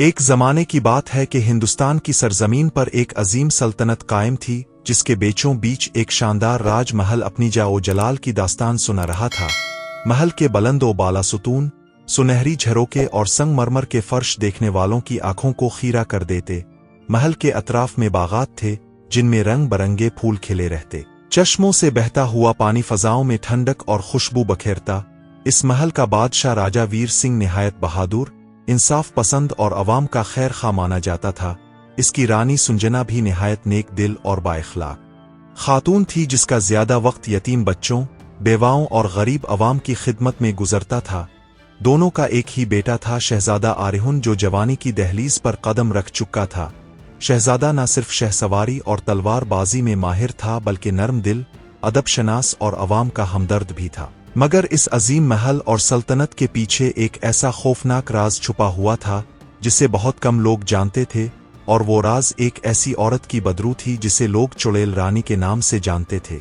ایک زمانے کی بات ہے کہ ہندوستان کی سرزمین پر ایک عظیم سلطنت قائم تھی جس کے بیچوں بیچ ایک شاندار راج محل اپنی جاء و جلال کی داستان سنا رہا تھا۔ محل کے بلند و بالا ستون، سنہری جھروکے اور سنگ مرمر کے فرش دیکھنے والوں کی آنکھوں کو خیرہ کر دیتے۔ محل کے اطراف میں باغات تھے جن میں رنگ برنگے پھول کھلے رہتے، چشموں سے بہتا ہوا پانی فضاؤں میں ٹھنڈک اور خوشبو بکھیرتا۔ اس محل کا بادشاہ راجہ ویر سنگھ نہایت بہادر، انصاف پسند اور عوام کا خیر خواہ مانا جاتا تھا۔ اس کی رانی سنجنا بھی نہایت نیک دل اور بااخلاق خاتون تھی جس کا زیادہ وقت یتیم بچوں، بیواؤں اور غریب عوام کی خدمت میں گزرتا تھا۔ دونوں کا ایک ہی بیٹا تھا، شہزادہ آریہن، جو جوانی کی دہلیز پر قدم رکھ چکا تھا۔ شہزادہ نہ صرف شہ سواری اور تلوار بازی میں ماہر تھا بلکہ نرم دل، ادب شناس اور عوام کا ہمدرد بھی تھا۔ مگر اس عظیم محل اور سلطنت کے پیچھے ایک ایسا خوفناک راز چھپا ہوا تھا جسے بہت کم لوگ جانتے تھے، اور وہ راز ایک ایسی عورت کی بدرو تھی جسے لوگ چڑیل رانی کے نام سے جانتے تھے۔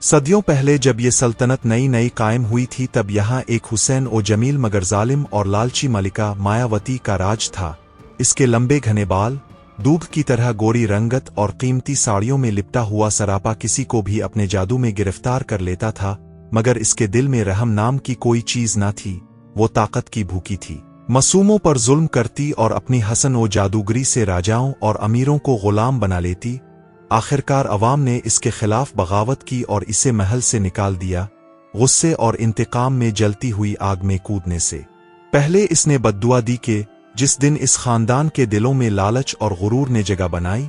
صدیوں پہلے جب یہ سلطنت نئی قائم ہوئی تھی تب یہاں ایک حسین و جمیل مگر ظالم اور لالچی ملکہ مایاوتی کا راج تھا۔ اس کے لمبے گھنے بال، دودھ کی طرح گوری رنگت اور قیمتی ساڑیوں میں لپٹا ہوا سراپا کسی کو بھی اپنے جادو میں گرفتار کر لیتا تھا، مگر اس کے دل میں رحم نام کی کوئی چیز نہ تھی، وہ طاقت کی بھوکی تھی۔ معصوموں پر ظلم کرتی اور اپنی حسن و جادوگری سے راجاؤں اور امیروں کو غلام بنا لیتی۔ آخرکار عوام نے اس کے خلاف بغاوت کی اور اسے محل سے نکال دیا، غصے اور انتقام میں جلتی ہوئی آگ میں کودنے سے پہلے اس نے بددعا دی کہ جس دن اس خاندان کے دلوں میں لالچ اور غرور نے جگہ بنائی،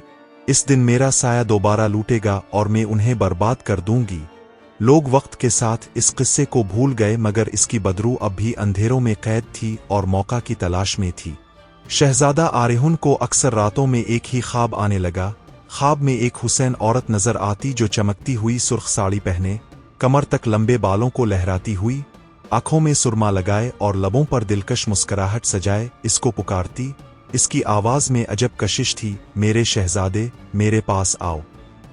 اس دن میرا سایہ دوبارہ لوٹے گا اور میں انہیں برباد کر دوں گی۔ لوگ وقت کے ساتھ اس قصے کو بھول گئے، مگر اس کی بدرو اب بھی اندھیروں میں قید تھی اور موقع کی تلاش میں تھی۔ شہزادہ آریہن کو اکثر راتوں میں ایک ہی خواب آنے لگا۔ خواب میں ایک حسین عورت نظر آتی جو چمکتی ہوئی سرخ ساڑی پہنے، کمر تک لمبے بالوں کو لہراتی ہوئی، آنکھوں میں سرما لگائے اور لبوں پر دلکش مسکراہٹ سجائے اس کو پکارتی۔ اس کی آواز میں عجب کشش تھی، میرے شہزادے، میرے پاس آؤ،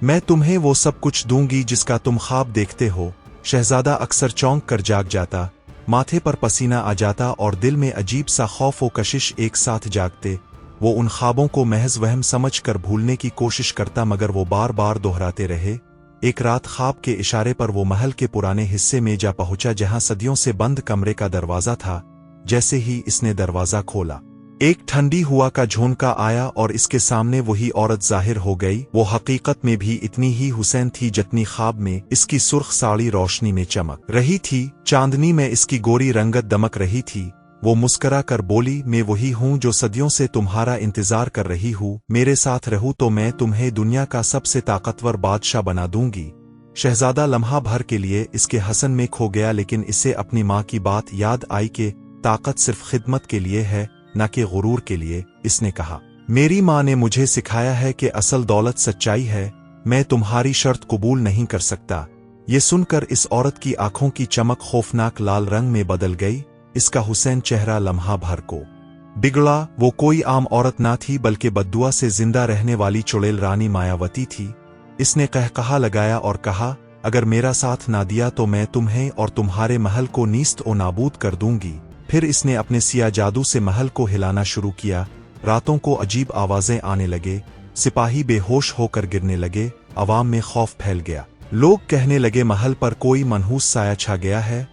میں تمہیں وہ سب کچھ دوں گی جس کا تم خواب دیکھتے ہو۔ شہزادہ اکثر چونک کر جاگ جاتا، ماتھے پر پسینہ آ جاتا اور دل میں عجیب سا خوف و کشش ایک ساتھ جاگتے۔ وہ ان خوابوں کو محض وہم سمجھ کر بھولنے کی کوشش کرتا، مگر وہ بار بار دہراتے رہے۔ ایک رات خواب کے اشارے پر وہ محل کے پرانے حصے میں جا پہنچا جہاں صدیوں سے بند کمرے کا دروازہ تھا۔ جیسے ہی اس نے دروازہ کھولا، ایک ٹھنڈی ہوا کا جھونکا آیا اور اس کے سامنے وہی عورت ظاہر ہو گئی۔ وہ حقیقت میں بھی اتنی ہی حسین تھی جتنی خواب میں۔ اس کی سرخ ساڑی روشنی میں چمک رہی تھی، چاندنی میں اس کی گوری رنگت دمک رہی تھی۔ وہ مسکرا کر بولی، میں وہی ہوں جو صدیوں سے تمہارا انتظار کر رہی ہوں، میرے ساتھ رہو تو میں تمہیں دنیا کا سب سے طاقتور بادشاہ بنا دوں گی۔ شہزادہ لمحہ بھر کے لیے اس کے حسن میں کھو گیا، لیکن اسے اپنی ماں کی بات یاد آئی کہ طاقت صرف خدمت کے لیے ہے، نہ کہ غرور کے لیے۔ اس نے کہا، میری ماں نے مجھے سکھایا ہے کہ اصل دولت سچائی ہے، میں تمہاری شرط قبول نہیں کر سکتا۔ یہ سن کر اس عورت کی آنکھوں کی چمک خوفناک لال رنگ میں بدل گئی۔ اس کا حسین چہرہ لمحہ بھر کو بگڑا۔ وہ کوئی عام عورت نہ تھی بلکہ بددعا سے زندہ رہنے والی چڑیل رانی مایاوتی تھی۔ اس نے قہقہا لگایا اور کہا، اگر میرا ساتھ نہ دیا تو میں تمہیں اور تمہارے محل کو نیست و نابود کر دوں گی۔ پھر اس نے اپنے سیاہ جادو سے محل کو ہلانا شروع کیا۔ راتوں کو عجیب آوازیں آنے لگے، سپاہی بے ہوش ہو کر گرنے لگے، عوام میں خوف پھیل گیا۔ لوگ کہنے لگے محل پر کوئی منحوس سایہ چھا گیا ہے۔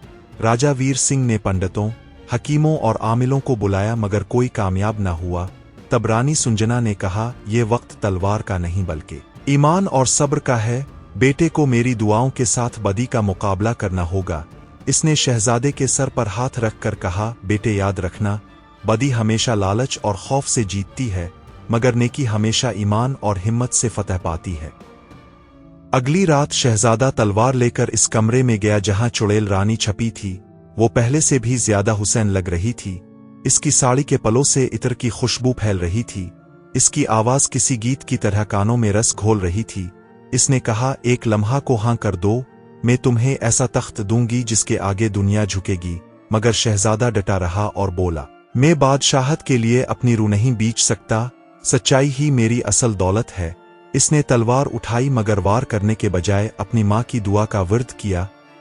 راجہ ویر سنگھ نے پنڈتوں، حکیموں اور عاملوں کو بلایا مگر کوئی کامیاب نہ ہوا۔ تب رانی سنجنا نے کہا، یہ وقت تلوار کا نہیں بلکہ ایمان اور صبر کا ہے، بیٹے کو میری دعاؤں کے ساتھ بدی کا مقابلہ کرنا ہوگا۔ اس نے شہزادے کے سر پر ہاتھ رکھ کر کہا، بیٹے یاد رکھنا، بدی ہمیشہ لالچ اور خوف سے جیتتی ہے، مگر نیکی ہمیشہ ایمان اور ہمت سے فتح پاتی ہے۔ اگلی رات شہزادہ تلوار لے کر اس کمرے میں گیا جہاں چڑیل رانی چھپی تھی۔ وہ پہلے سے بھی زیادہ حسین لگ رہی تھی۔ اس کی ساڑی کے پلوں سے عطر کی خوشبو پھیل رہی تھی، اس کی آواز کسی گیت کی طرح کانوں میں رس گھول رہی تھی۔ اس نے کہا، ایک لمحہ کو ہاں کر دو، میں تمہیں ایسا تخت دوں گی جس کے آگے دنیا جھکے گی۔ مگر شہزادہ ڈٹا رہا اور بولا، میں بادشاہت کے لیے اپنی روح نہیں بیچ سکتا، سچائی ہی میری اصل دولت ہے۔ اس نے تلوار اٹھائی مگر وار کرنے کے بجائے اپنی ماں کی دعا کا ورد کیا،